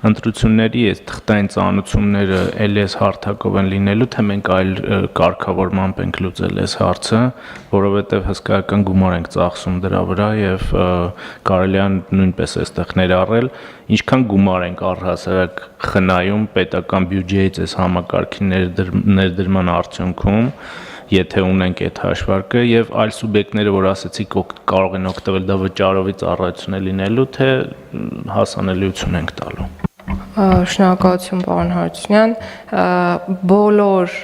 ընտրությունների այս թղթային ծանուցումները LS հարթակով են լինելու, թե մենք այլ կարգավորմամբ ենք լուծել այս հարցը, որովհետև հսկայական գումար ենք ծախսում դրա վրա եւ կարելի է նույնպես այստեղ ներառել, ինչքան գումար ենք առհասարակ խնայում պետական բյուջեից այս համակարգի ներդրման արդյունքում, եթե ունենք այդ հաշվարկը եւ այլ սուբյեկտները, որ ասեցիք, կարող են օգտվել դա վճարովի ծառայություն է լինելու, թե հասանելիություն ենք տալու։ Շնորհակալություն պարոն Հարությունյան, բոլոր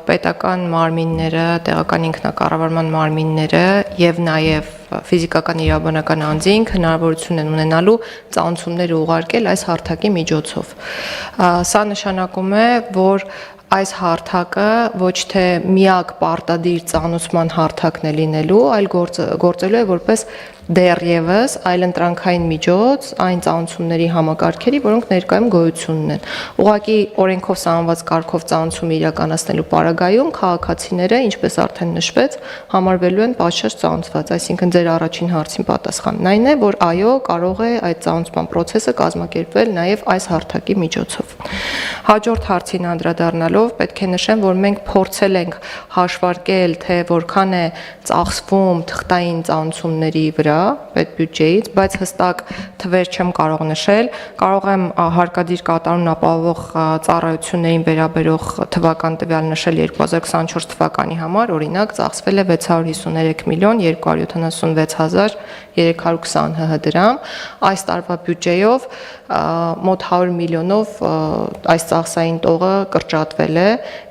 պետական մարմինները, տեղական ինքնակառավարման մարմինները եւ նաեւ ֆիզիկական իրավաբանական անձինք հնարավորություն են ունենալու ծանուցումներ ուղարկել այս հարթակի միջոցով։ Սա նշանակում է, որ այս հարթակը ոչ թե միակ պարտադիր ծանուցման հարթակն է լինելու, այլ գործելու է որպես դեռևս այլընտրանքային միջոց այն ծանուցումների համակարգերի, որոնք ներկայում գոյություն ունեն։ Ուղղակի օրենքով սահմանված կարգով ծանուցում իրականացնելու պարագայում քաղաքացիները, ինչպես արդեն նշվեց, համարվելու են պատշաճ ծանուցված, այսինքն ձեր առաջին հարցին պատասխանն այն է, որ այո, կարող է այդ ծանուցման process-ը կազմակերպվել նաև այս հարթակի միջոցով։ Հաջորդ հարցին անդրադառնալով պետք է նշեմ, որ մենք փորձել ենք հաշվարկել, թե որքան է ծախսվում թղթային ծանուցումների վրա պետբյուջեից, բայց հստակ թվեր չեմ կարող նշել, կարող եմ հարկադիր կատարումն ապահովող ծառայություններին վերաբերող թվական տվյալ նշել 2024 թվականի համար, օրինակ ծախսվել է 653 միլիոն 276 հազար 320 ՀՀ դրամ, այս տարվա բյուջեով մոտ 100 միլիոնով այս ծախսային տողը կրճատվել է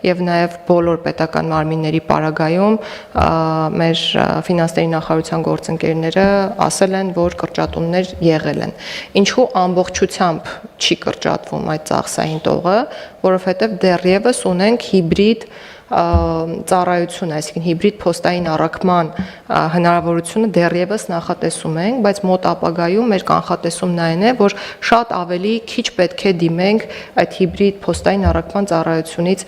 եւ նաեւ բոլոր պետական մարմինների պարագայում մեր ֆինանսների նախարարության գործընկերները ասել են, որ կրճատումներ եղել են։ Ինչու ամբողջությամբ չի կրճատվում այդ ծախսային տողը, որովհետեւ դեռևս ունենք հիբրիդ ծառայություն, այսինքն հիբրիդ փոստային առաքման հնարավորությունը դեռևս նախատեսում ենք, բայց մոտ ապագայում մեր կանխատեսումն այն է, որ շատ ավելի քիչ պետք է դիմենք այդ հիբրիդ փոստային առաքման ծառայությունից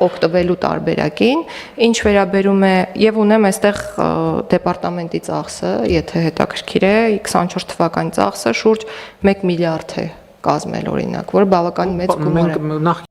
օգտվելու տարբերակին, ինչ վերաբերում է եւ ունեմ այստեղ դեպարտամենտի ծախսը, եթե հետաքրքիր է, 24 թվականի ծախսը շուրջ 1 միլիարդ է կազմել օրինակ, որը բավականին մեծ գումար է։